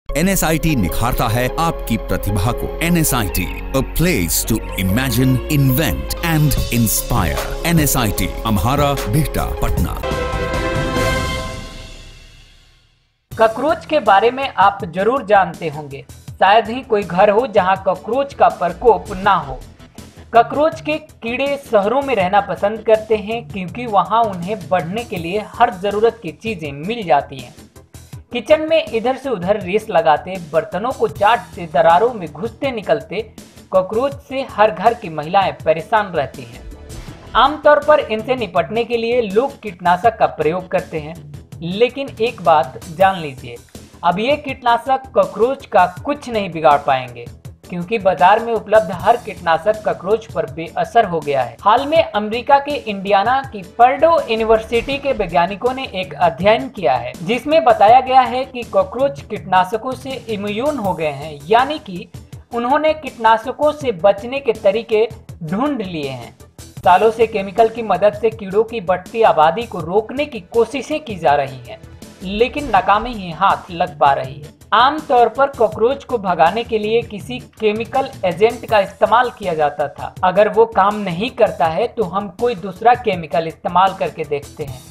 NSIT निखारता है आपकी प्रतिभा को। NSIT, a place to imagine, invent and inspire. NSIT, Amhara, Bihta, Patna. Cockroach के बारे में आप जरूर जानते होंगे। शायद ही कोई घर हो जहां कॉकरोच का प्रकोप ना हो। कॉकरोच के कीड़े शहरों में रहना पसंद करते हैं क्योंकि वहां उन्हें बढ़ने के लिए हर जरूरत की चीजें मिल जाती हैं। किचन में इधर से उधर रेस लगाते, बर्तनों को चाटते, दरारों में घुसते निकलते कॉकरोच से हर घर की महिलाएं परेशान रहती हैं। आमतौर पर इनसे निपटने के लिए लोग कीटनाशक का प्रयोग करते हैं, लेकिन एक बात जान लीजिए, अब ये कीटनाशक कॉकरोच का कुछ नहीं बिगाड़ पाएंगे क्योंकि बाजार में उपलब्ध हर कीटनाशक कॉकरोच पर बेअसर हो गया है। हाल में अमेरिका के इंडियाना की पर्डो यूनिवर्सिटी के वैज्ञानिकों ने एक अध्ययन किया है जिसमें बताया गया है कि कॉकरोच कीटनाशकों से इम्यून हो गए हैं, यानी कि उन्होंने कीटनाशकों से बचने के तरीके ढूंढ लिए हैं। सालों से केमिकल की मदद से कीड़ों की बढ़ती आबादी को रोकने की कोशिशें की जा रही हैं, लेकिन नाकामी ही हाथ लग पा रही है। आमतौर पर कॉकरोच को भगाने के लिए किसी केमिकल एजेंट का इस्तेमाल किया जाता था। अगर वो काम नहीं करता है तो हम कोई दूसरा केमिकल इस्तेमाल करके देखते हैं।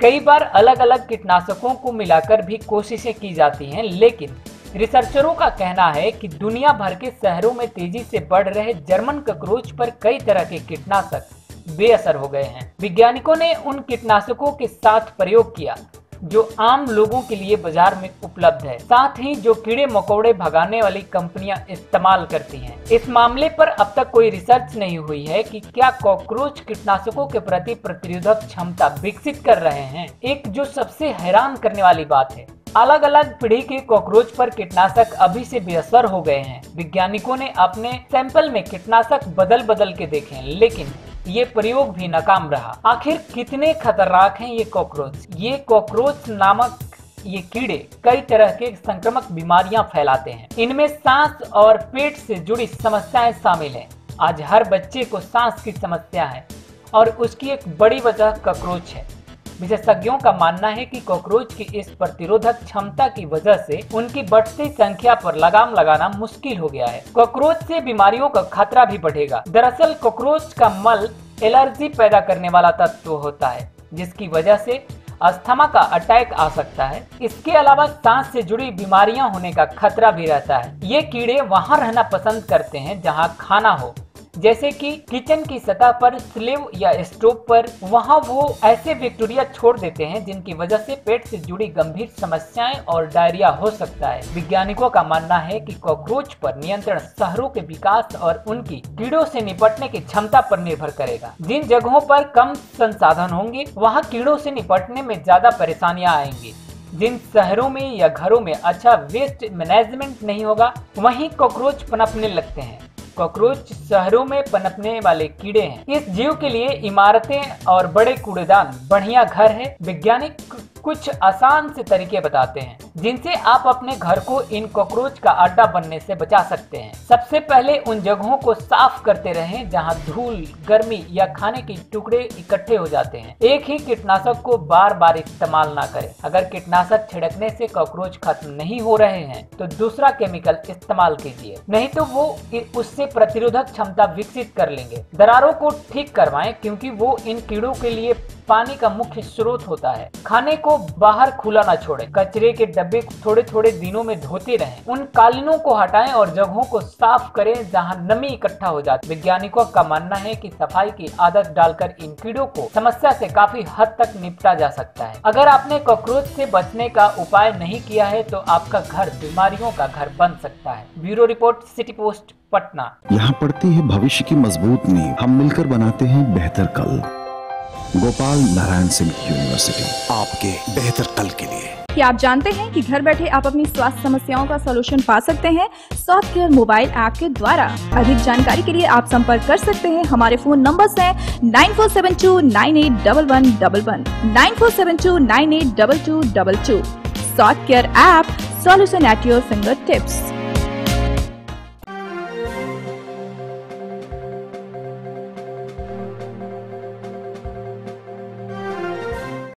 कई बार अलग अलग कीटनाशकों को मिलाकर भी कोशिशें की जाती हैं, लेकिन रिसर्चरों का कहना है कि दुनिया भर के शहरों में तेजी से बढ़ रहे जर्मन कॉकरोच पर कई तरह के कीटनाशक बेअसर हो गए हैं। वैज्ञानिकों ने उन कीटनाशकों के साथ प्रयोग किया जो आम लोगों के लिए बाजार में उपलब्ध है, साथ ही जो कीड़े मकोड़े भगाने वाली कंपनियां इस्तेमाल करती हैं। इस मामले पर अब तक कोई रिसर्च नहीं हुई है कि क्या कॉकरोच कीटनाशकों के प्रति प्रतिरोधक क्षमता विकसित कर रहे हैं। एक जो सबसे हैरान करने वाली बात है, अलग अलग पीढ़ी के कॉकरोच पर कीटनाशक अभी से बेअसर हो गए हैं। वैज्ञानिकों ने अपने सैंपल में कीटनाशक बदल के देखे, लेकिन ये प्रयोग भी नाकाम रहा। आखिर कितने खतरनाक हैं ये कॉकरोच? ये कॉकरोच नामक ये कीड़े कई तरह के संक्रामक बीमारियां फैलाते हैं। इनमें सांस और पेट से जुड़ी समस्याएं शामिल हैं। आज हर बच्चे को सांस की समस्या है और उसकी एक बड़ी वजह कॉकरोच है। विशेषज्ञों का मानना है कि कॉकरोच की इस प्रतिरोधक क्षमता की वजह से उनकी बढ़ती संख्या पर लगाम लगाना मुश्किल हो गया है। कॉकरोच से बीमारियों का खतरा भी बढ़ेगा। दरअसल कॉकरोच का मल एलर्जी पैदा करने वाला तत्व होता है, जिसकी वजह से अस्थमा का अटैक आ सकता है। इसके अलावा सांस से जुड़ी बीमारियां होने का खतरा भी रहता है। ये कीड़े वहां रहना पसंद करते हैं जहां खाना हो, जैसे कि किचन की सतह पर, स्लेव या स्टोव पर। वहां वो ऐसे बैक्टीरिया छोड़ देते हैं जिनकी वजह से पेट से जुड़ी गंभीर समस्याएं और डायरिया हो सकता है। वैज्ञानिकों का मानना है कि कॉकरोच पर नियंत्रण शहरों के विकास और उनकी कीड़ों से निपटने की क्षमता पर निर्भर करेगा। जिन जगहों पर कम संसाधन होंगे वहां कीड़ों से निपटने में ज्यादा परेशानियां आएंगी। जिन शहरों में या घरों में अच्छा वेस्ट मैनेजमेंट नहीं होगा वहीं कॉकरोच पनपने लगते हैं। कॉकरोच शहरों में पनपने वाले कीड़े हैं। इस जीव के लिए इमारतें और बड़े कूड़ेदान बढ़िया घर है। वैज्ञानिक कुछ आसान से तरीके बताते हैं जिनसे आप अपने घर को इन कॉकरोच का अड्डा बनने से बचा सकते हैं। सबसे पहले उन जगहों को साफ करते रहें जहां धूल, गर्मी या खाने के टुकड़े इकट्ठे हो जाते हैं। एक ही कीटनाशक को बार बार इस्तेमाल ना करें। अगर कीटनाशक छिड़कने से कॉकरोच खत्म नहीं हो रहे हैं तो दूसरा केमिकल इस्तेमाल कीजिए, नहीं तो वो उससे प्रतिरोधक क्षमता विकसित कर लेंगे। दरारों को ठीक करवाएं क्योंकि वो इन कीड़ों के लिए पानी का मुख्य स्रोत होता है। खाने को बाहर खुला ना छोड़ें। कचरे के डब्बे थोड़े थोड़े दिनों में धोते रहें। उन कालीनों को हटाएं और जगहों को साफ करें जहां नमी इकट्ठा हो जाती है। वैज्ञानिकों का मानना है कि सफाई की आदत डालकर इन कीड़ों को समस्या से काफी हद तक निपटा जा सकता है। अगर आपने कॉकरोच से बचने का उपाय नहीं किया है तो आपका घर बीमारियों का घर बन सकता है। Bureau report, city post, Patna. यहाँ पड़ती है भविष्य की मजबूत नींव। हम मिलकर बनाते हैं बेहतर कल। गोपाल नारायण सिंह यूनिवर्सिटी, आपके बेहतर कल के लिए। क्या आप जानते हैं कि घर बैठे आप अपनी स्वास्थ्य समस्याओं का सलूशन पा सकते हैं सॉफ्टकेयर मोबाइल ऐप के द्वारा। अधिक जानकारी के लिए आप संपर्क कर सकते हैं। हमारे फोन नंबर्स हैं 9472981111, 9472982222। Softcare app, solution at your finger tips.